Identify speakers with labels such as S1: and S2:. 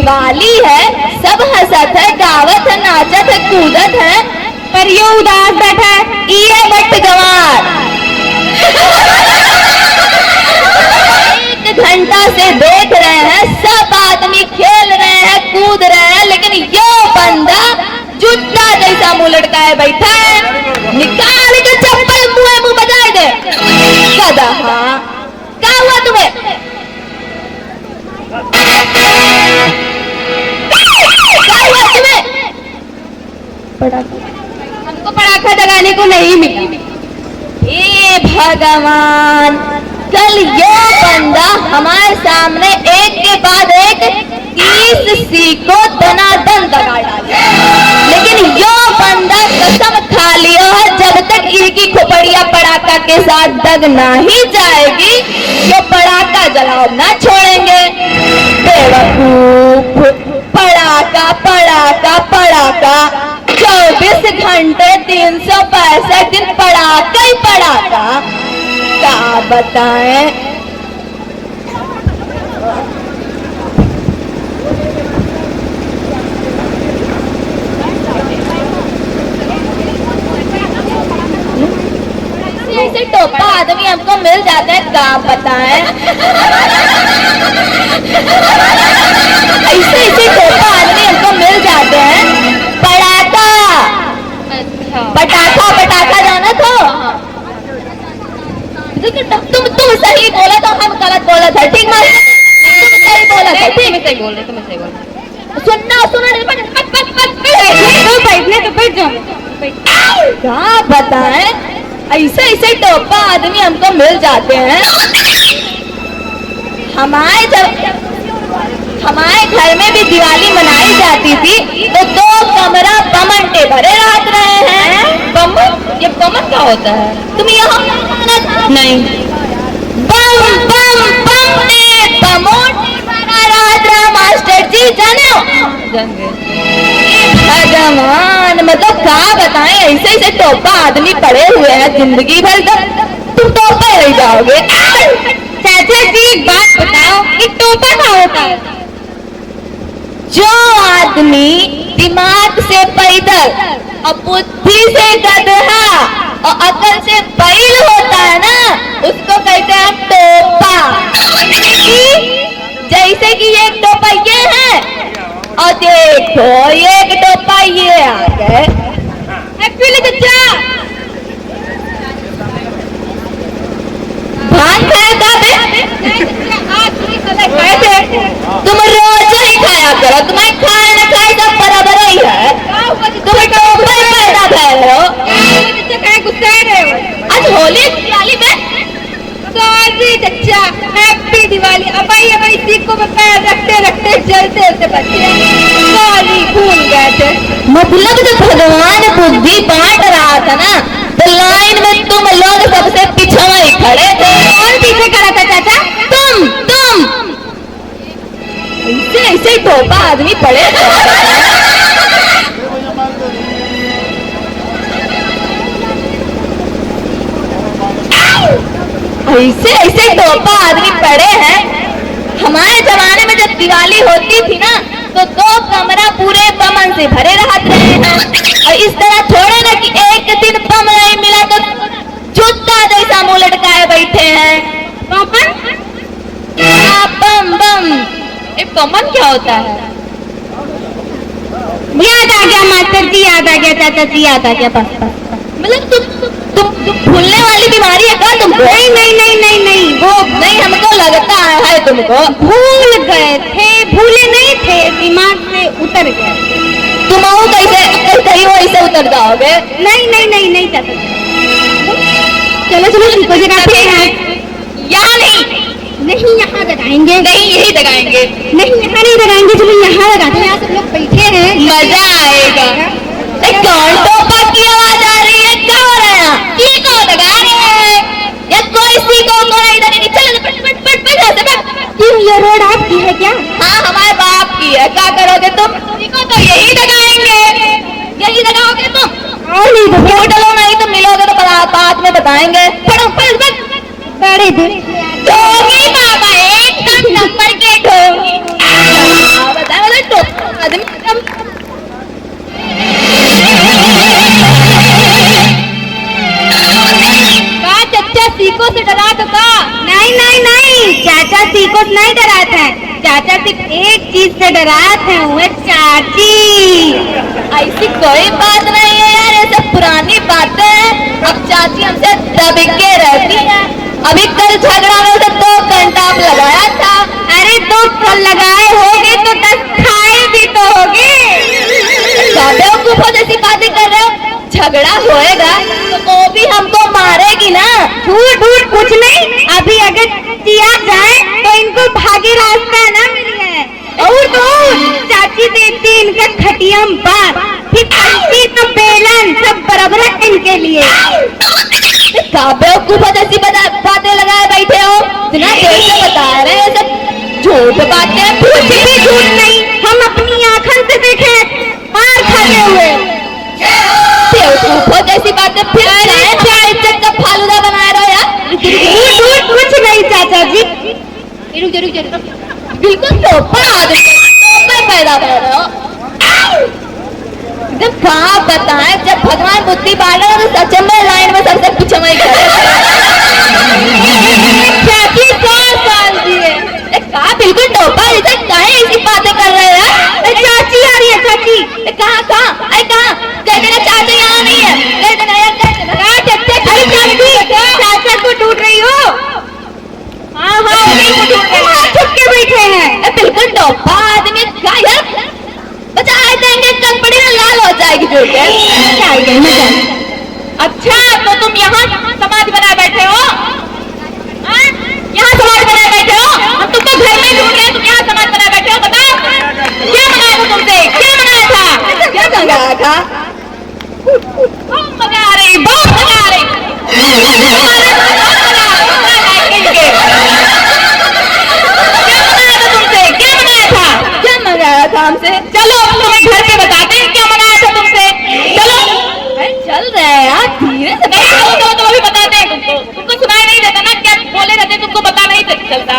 S1: दिवाली है, सब हंसत है, गावत है, नाचत है, कूदत है, पर ये उदास बैठा है, ये बट गंवार। 1 घंटा से देख रहे हैं, सब आदमी खेल रहे हैं, कूद रहे हैं, लेकिन यो बंदा जुत्ता जैसा मुंह लटकाए बैठा है। निकाल के चप्पल मुंह बजाए दे। गधा, क्या हुआ तुम्हें? क्या हुआ तुम्हें? हमको पटाखा जगाने को नहीं मिला। हे भगवान, कल ये बंदा हमारे सामने एक के बाद एक 30 सीको दनादन दगा डाला, लेकिन यो बंदा कसम खा लिया है जब तक इनकी खोपड़िया पटाखा के साथ दग नहीं जाएगी, ये पटाखा जलाओ ना छोड़ेंगे। बेवकूफ, पटाखा पटाखा पटाखा, 24 घंटे 365 दिन पटाखा ही पटाखा। क्या बताएं? ऐसे टोपा आदमी हमको मिल जाते हैं, क्या बताएं? ऐसे टोपा आदमी हमको मिल जाते हैं। पटाखा, पटाखा पटाखा जाना तो तुम सही बोला तो हम गलत बोला था, ठीक है? तुम सही बोला था, ठीक? सही बोल रहे, तुम सही बोल रहे। सुनना बैठने तो बैठ जाओ। क्या बताएं, ऐसे टोपा आदमी हमको मिल जाते हैं। हमारे घर में भी दिवाली मनाई जाती थी तो 2 कमरा बमंटे भरे रात रहे हैं। बमन? ये बमन क्या होता है? तुम यहाँ नहीं, बम बम बमने बमोटे भरा रात रहा मास्टर जी, जाने हो? भगवान, मतलब क्या बताएं, ऐसे टोपा आदमी पड़े हुए हैं, जिंदगी भर तुम टोपा रह जाओगे। चाचा जी एक बात बताओ, कि टोपा क्या होता है? जो आदमी दिमाग से पैदल और बुद्धि से गधा और अकल से बैल होता है ना, उसको कहते हैं टोपा। जैसे कि एक टोपा ये है और देखो एक टोपा ये आ गए। चचा भान खाया तुम रोज ही खाया करो, तुम्हें खाए न खाए सब बराबर ही है। तुम टोपा पैदा कर रहे हो, गुस्सा रहे हो। आज होली दिवाली में सॉरी चचा, हैप्पी दिवाली। अब भाई सीखो में पैर रखते रखते जलते बच्चे, सॉरी भूल गए थे। मतलब जब भगवान बुद्धि बांट रहा था ना, तो लाइन में तुम लोग सबसे पीछे ही खड़े थे। कौन पीछे खड़ा था चाचा? तुम ऐसे टोपा आदमी पड़े थे। ऐसे टोपा आदमी पड़े हैं। हमारे जमाने में जब दिवाली होती थी ना, तो 2 कमरा पूरे बमन से भरे रहते हैं। और इस तरह थोड़े ना कि एक दिन बम नहीं मिला तो जूता जैसा मुंह लटकाए बैठे हैं। बम बम, बमन क्या होता है? याद आ गया मास्टर जी, याद आ गया चाचा जी, याद आ गया। बस मतलब तुम भूलने वाली बीमारी है क्या तुमको? नहीं, वो नहीं, हमको लगता है तुमको भूल गए थे। भूले नहीं थे, दिमाग से उतर गए। तुम कैसे ही वैसे उतर जाओगे? नहीं चाचा। चलो इनको जगाते हैं। यहाँ नहीं यहाँ जगाएंगे। नहीं यही जगाएंगे। नहीं यहाँ नहीं जगाएंगे, चलो यहाँ लगाते हैं। यहाँ सब लोग बैठे हैं, मजा आएगा। कौन टोपा की आवाज आ रही है? क्या हो रहा है? ये कौन लगा रहे हैं? या कोई सीखो तो इधर नहीं। चलो क्यों, ये रोड आपकी है क्या? हाँ हमारे बाप की है। क्या करोगे तुम? सीखो तो यही लगाएंगे। यही लगाओगे तुम? और नहीं तो होटलों नहीं तो मिलोगे तो बाद में बताएंगे। पढ़ो बड़े ढोंगी बाबा, एकदम नंबर के ढोंगी। सीको से नहीं डराते हैं, चाचा सिर्फ एक चीज से डराते हैं, वो चाची। ऐसी कोई बात नहीं है यार, ये सब पुरानी बातें हैं। अब चाची हमसे दब के रहती है। अभी कल झगड़ा में उसे 2 घंटा आप लगाया था। अरे 2 फल लगाए होगे तो 10 खाए भी तो होगे। जैसी बातें कर रहे हो, झगड़ा होएगा तो वो भी हमको मारेगी ना। झूठ झूठ कुछ नहीं, अभी अगर किया जाए तो इनको भागी रास्ता ना मिले। और तो चाची देती इनका खटियम बात, फिर पंची तो बेलन सब बराबर इनके लिए। बेवकूफों जैसी बातें लगाए बैठे हो, इतना देर से बता रहे हैं सब झूठ बातें। कुछ भी झूठ नहीं, हम अपनी आंखों से देखे मार खाते हुए। बेवकूफों जैसी बातें फिर क्या इज्जत का फालूदा बना रहे हो यार। झूठ कुछ नहीं चाचा जी। रुक बिल्कुल टोपा आदमी, टोपा पैदा कर रहे हो। जब कहाँ बताएं, जब भगवान बुद्धि बांटे तो सच में लाइन में सबसे पीछे में चाची 100 साल की है। कहा बिल्कुल टोपा जैसे कहे ऐसी बातें कर रहे हैं। चाची आ रही है, चाची। कहाँ कह देना चाचा यहाँ नहीं है, कह देना यार, कह देना। चाचा को ढूंढ रही हो? हाँ छुप के बैठे हैं। बिल्कुल टोपा आदमी क्या यार, बचा देंगे कल पड़ी ना लाल हो जाएगी। जो अच्छा तो तुम यहाँ समाज बनाए बैठे हो? यहाँ समाज बनाए बैठे हो? हम तुमको घर में ढूंढ रहे, तुम यहाँ समाज बनाए बैठे हो। बताओ क्या मंगाया था तुमसे, क्या मंगाया था? क्या मंगाया था? बहुत मजा आ रही, बहुत मजा आ रही। हमसे चलो तुम्हें घर पे बताते हैं क्या मंगाया था तुमसे। चलो चल रहे हैं यार, धीरे से तो अभी बताते हैं तुमको सुनाई नहीं देता ना, क्या बोले रहते तुमको पता नहीं चलता।